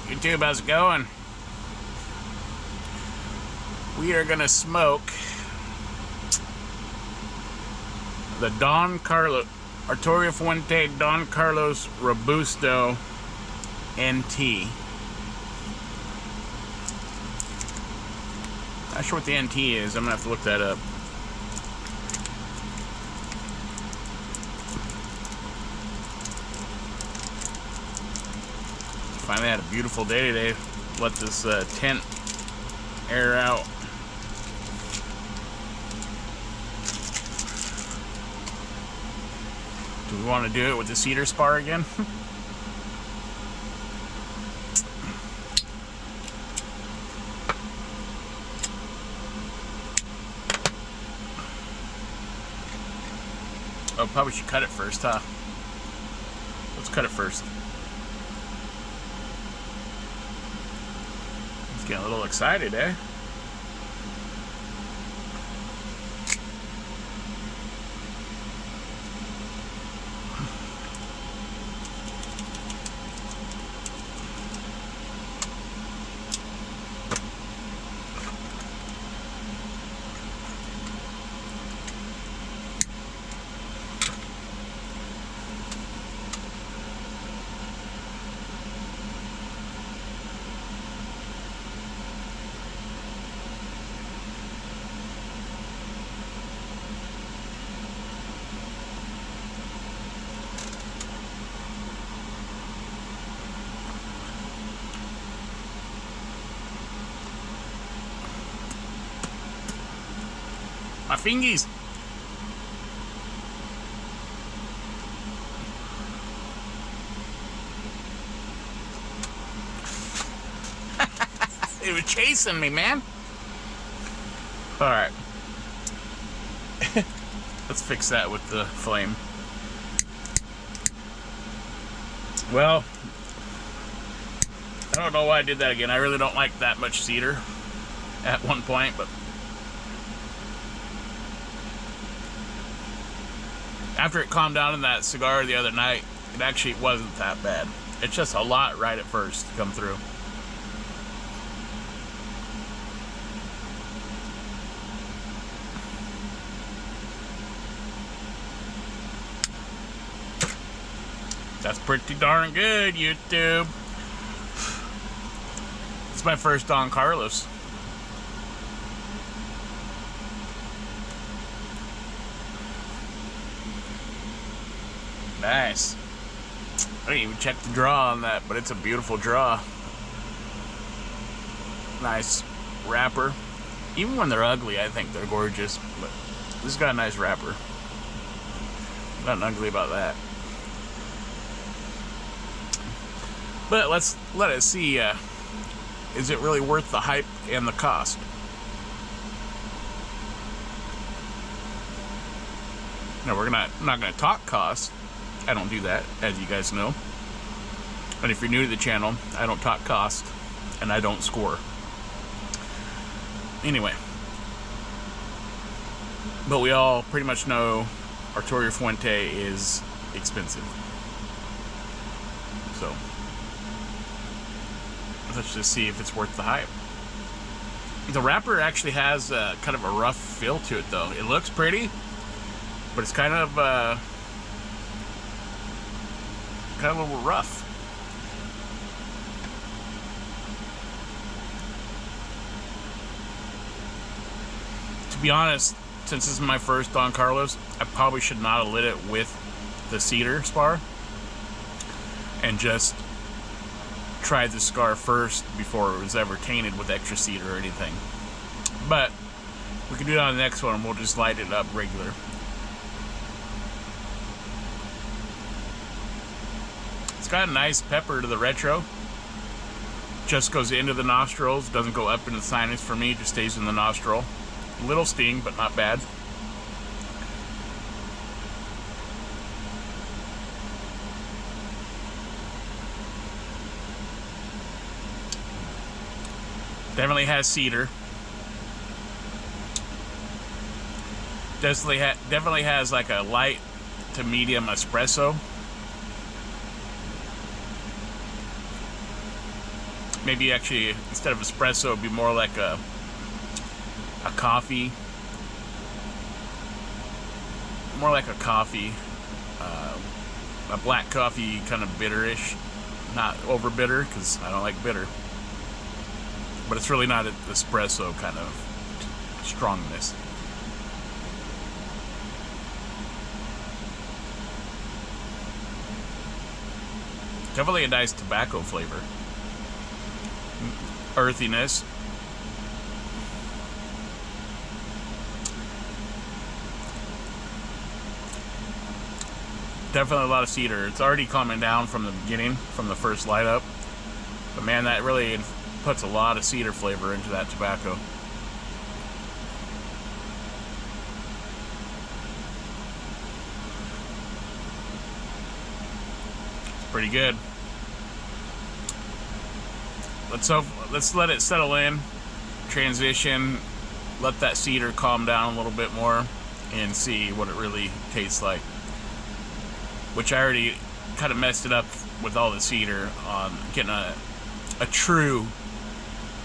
YouTube, how's it going? We are gonna smoke the Arturo Fuente Don Carlos Robusto NT. Not sure what the NT is. I'm gonna have to look that up. Finally had a beautiful day today. Let this tent air out. Do we want to do it with the cedar spar again? Oh, probably should cut it first, huh? Let's cut it first. It's getting a little excited, eh? My fingies. It was chasing me, man. All right. Let's fix that with the flame. Well, I don't know why I did that again. I really don't like that much cedar at one point, but after it calmed down in that cigar the other night, it actually wasn't that bad. It's just a lot right at first to come through. That's pretty darn good, YouTube. It's my first Don Carlos. Nice. I didn't even check the draw on that, but it's a beautiful draw. Nice wrapper. Even when they're ugly, I think they're gorgeous. But this has got a nice wrapper. Nothing ugly about that. But let's let it see. Is it really worth the hype and the cost? No, I'm not gonna talk cost. I don't do that, as you guys know. And if you're new to the channel, I don't talk cost, and I don't score. Anyway. But we all pretty much know Arturo Fuente is expensive. So, let's just see if it's worth the hype. The wrapper actually has kind of a rough feel to it, though. It looks pretty, but it's kind of a little rough. To be honest, since this is my first Don Carlos, I probably should not have lit it with the cedar spar and just tried the cigar first before it was ever tainted with extra cedar or anything. But we can do it on the next one, and we'll just light it up regular. Got a nice pepper to the retro. Just goes into the nostrils, doesn't go up in the sinus for me, just stays in the nostril. A little sting, but not bad. Definitely has cedar. Definitely has like a light to medium espresso. maybe actually instead of espresso, it'd be more like a coffee. More like a coffee. A black coffee, kind of bitterish. Not over bitter, because I don't like bitter. But it's really not an espresso kind of strongness. Definitely a nice tobacco flavor. Earthiness. Definitely a lot of cedar. It's already calming down from the beginning, from the first light up. But man, that really puts a lot of cedar flavor into that tobacco. It's pretty good. Let's let it settle in, transition, let that cedar calm down a little bit more, and see what it really tastes like. Which I already kind of messed it up with all the cedar on getting a true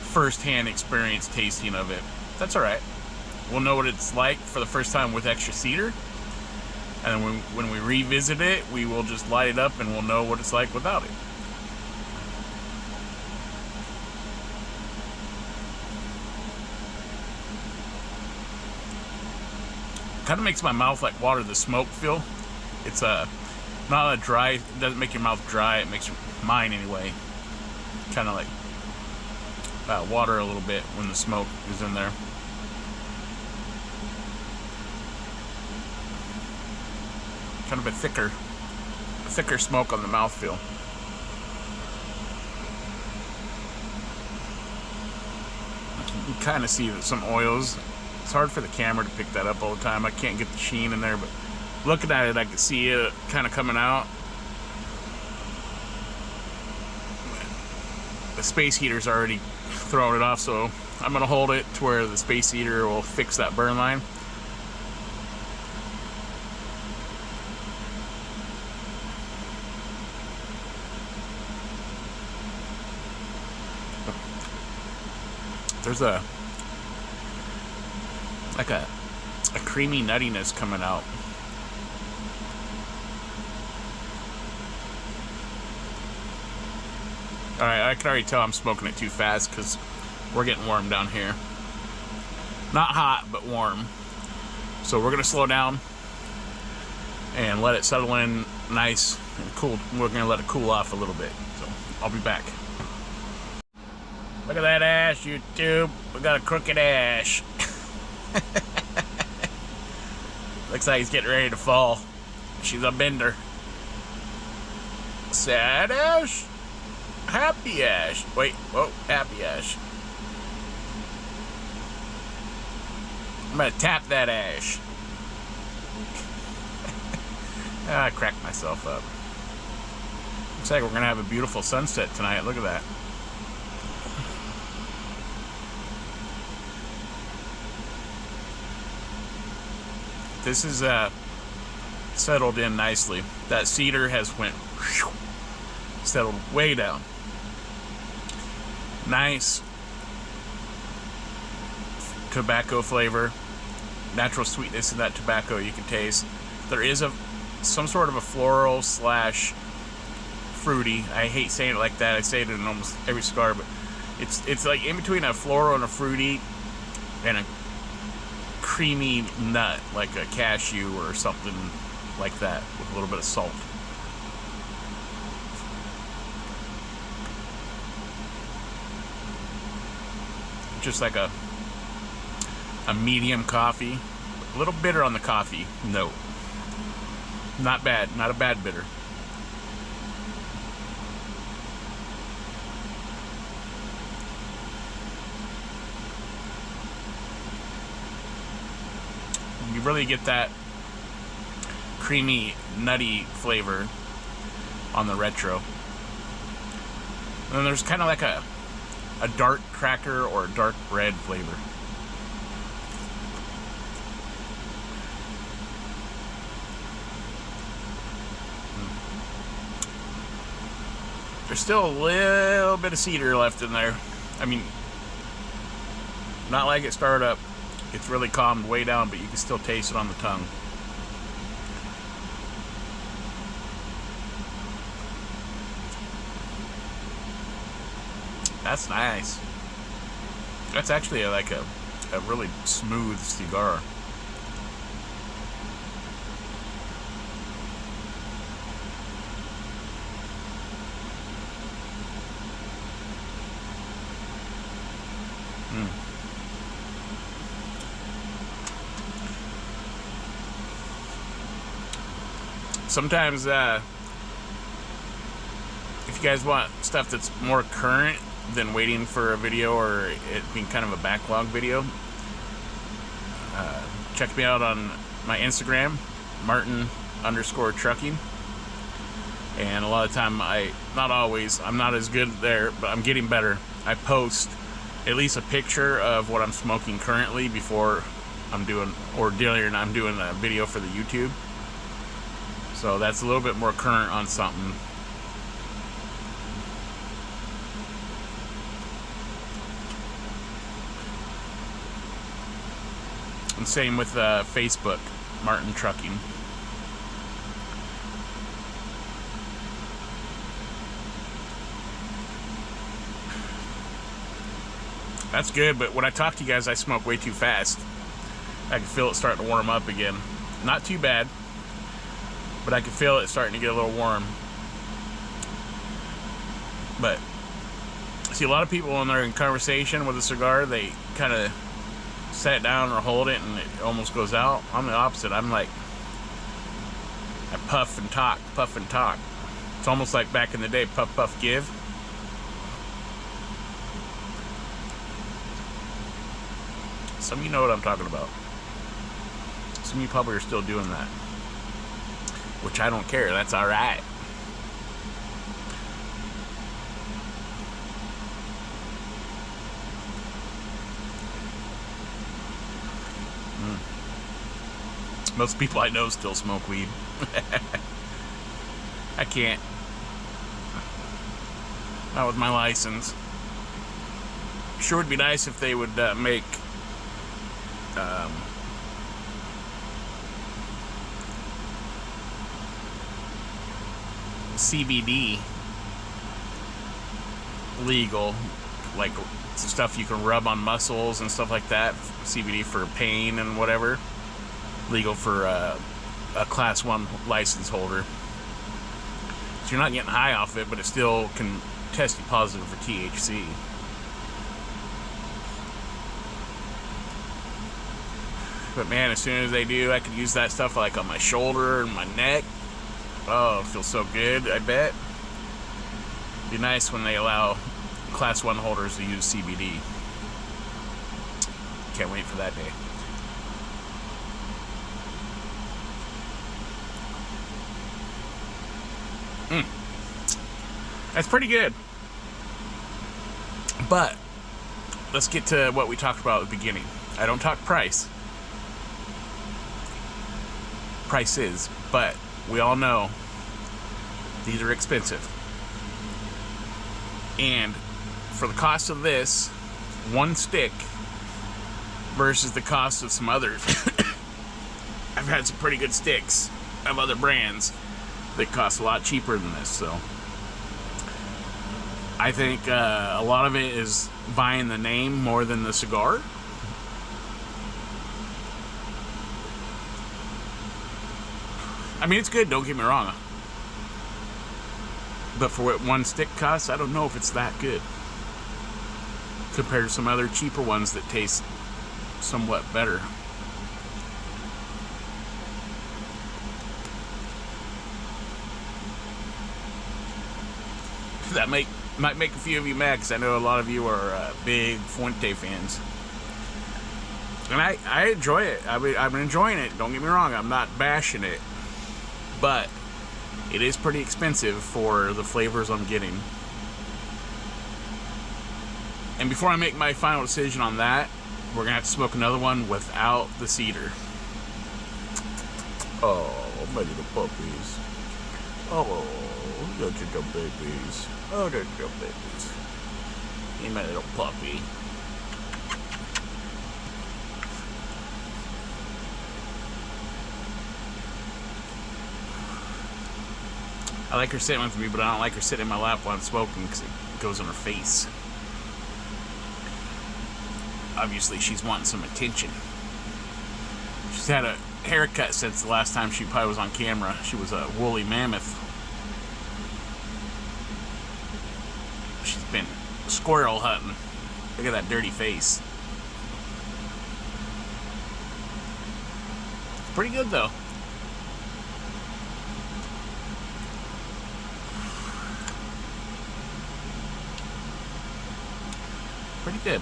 first-hand experience tasting of it. That's alright. We'll know what it's like for the first time with extra cedar. And then when we revisit it, we will just light it up and we'll know what it's like without it. Kind of makes my mouth like water, the smoke feel. It's not a dry, it doesn't make your mouth dry, it makes mine anyway kind of like water a little bit when the smoke is in there. Kind of a thicker smoke on the mouthfeel. You can kind of see some oils. It's hard for the camera to pick that up all the time. I can't get the sheen in there, but looking at it, I can see it kind of coming out. The space heater's already throwing it off, so I'm going to hold it to where the space heater will fix that burn line. There's a creamy nuttiness coming out. Alright, I can already tell I'm smoking it too fast because we're getting warm down here. Not hot, but warm. So we're going to slow down and let it settle in nice and cool. We're going to let it cool off a little bit. So I'll be back. Look at that ash, YouTube. We got a crooked ash. Looks like he's getting ready to fall. She's a bender. Sad ash. Happy ash. Wait, whoa, happy ash. I'm gonna tap that ash. I cracked myself up. Looks like we're gonna have a beautiful sunset tonight. Look at that. This is settled in nicely. That cedar has went settled way down. Nice tobacco flavor, natural sweetness in that tobacco you can taste. There is some sort of a floral slash fruity. I hate saying it like that. I say it in almost every cigar, but it's like in between a floral and a fruity and a creamy nut, like a cashew or something like that, with a little bit of salt. Just like a medium coffee. A little bitter on the coffee note. Not bad, not a bad bitter. You really get that creamy, nutty flavor on the retro. And then there's kind of like a dark cracker or a dark red flavor. There's still a little bit of cedar left in there. I mean, not like it started up. It's really calmed way down, but you can still taste it on the tongue. That's nice. That's actually like a really smooth cigar. Sometimes, if you guys want stuff that's more current than waiting for a video or it being kind of a backlog video, check me out on my Instagram, Martin_trucking. And a lot of time, not always, I'm not as good there, but I'm getting better. I post at least a picture of what I'm smoking currently before I'm doing, or during I'm doing a video for the YouTube. So that's a little bit more current on something. And same with Facebook, Martin Trucking. That's good, but when I talk to you guys, I smoke way too fast. I can feel it starting to warm up again. Not too bad, but I can feel it starting to get a little warm. But see, a lot of people when they're in conversation with a cigar, they kind of set it down or hold it and it almost goes out. I'm the opposite. I'm like, I puff and talk, puff and talk. It's almost like back in the day, puff, puff, give. Some of you know what I'm talking about. Some of you probably are still doing that. Which I don't care, that's alright. Most people I know still smoke weed. I can't. Not with my license. Sure would be nice if they would make CBD legal, like stuff you can rub on muscles and stuff like that. CBD for pain and whatever. Legal for a class 1 license holder. So you're not getting high off it, but it still can test you positive for THC. But man, as soon as they do, I could use that stuff like on my shoulder and my neck. Oh, it feels so good, I bet. Be nice when they allow class 1 holders to use CBD. Can't wait for that day. That's pretty good. But let's get to what we talked about at the beginning. I don't talk price. Prices, but we all know these are expensive. And for the cost of this, one stick versus the cost of some others. I've had some pretty good sticks of other brands that cost a lot cheaper than this, so I think a lot of it is buying the name more than the cigar. I mean, it's good, don't get me wrong. But for what one stick costs, I don't know if it's that good compared to some other cheaper ones that taste somewhat better. That might make a few of you mad, because I know a lot of you are big Fuente fans. And I enjoy it. I'm enjoying it, don't get me wrong. I'm not bashing it. But it is pretty expensive for the flavors I'm getting. And before I make my final decision on that, we're going to have to smoke another one without the cedar. Oh, my little puppies. Oh. Look at the babies. Oh, look at the babies. Hey, my little puppy. I like her sitting with me, but I don't like her sitting in my lap while I'm smoking because it goes on her face. Obviously, she's wanting some attention. She's had a haircut since the last time she probably was on camera. She was a woolly mammoth. She's been squirrel hunting. Look at that dirty face. Pretty good though. Pretty good.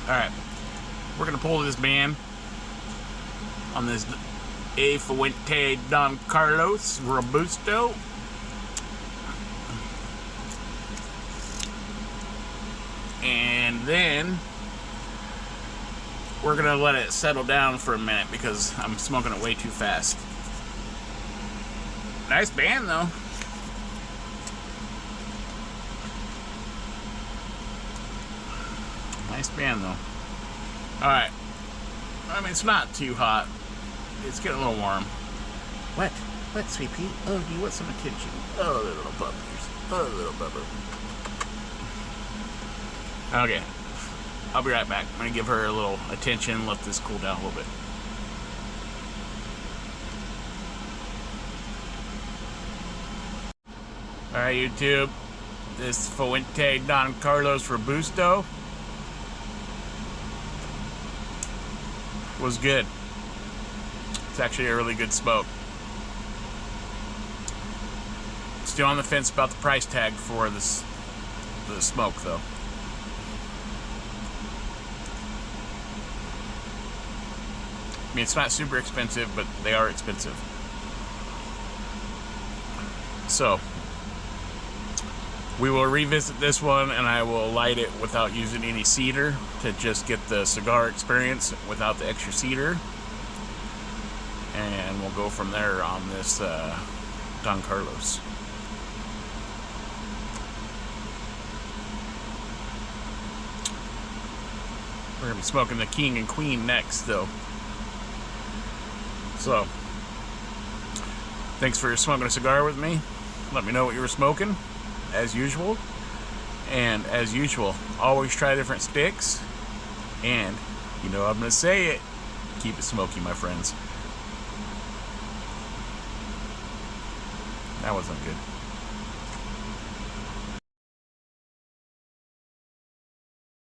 Alright, we're going to pull this band on this A Fuente Don Carlos Robusto. And then we're going to let it settle down for a minute because I'm smoking it way too fast. Nice band though. Nice band though. Alright. I mean, it's not too hot. It's getting a little warm. What? What, sweet pea? Oh, do you want some attention? Oh, the little puppies. Oh, the little pupper. Okay. I'll be right back. I'm going to give her a little attention, let this cool down a little bit. Alright, YouTube. This Fuente Don Carlos Robusto was good. It's actually a really good smoke. Still on the fence about the price tag for this, the smoke though. I mean, it's not super expensive, but they are expensive. So we will revisit this one and I will light it without using any cedar to just get the cigar experience without the extra cedar. And we'll go from there on this Don Carlos. We're going to be smoking the King and Queen next though. So, thanks for smoking a cigar with me. Let me know what you were smoking, as usual. And as usual, always try different sticks. And, you know I'm going to say it, keep it smoky, my friends. That wasn't good.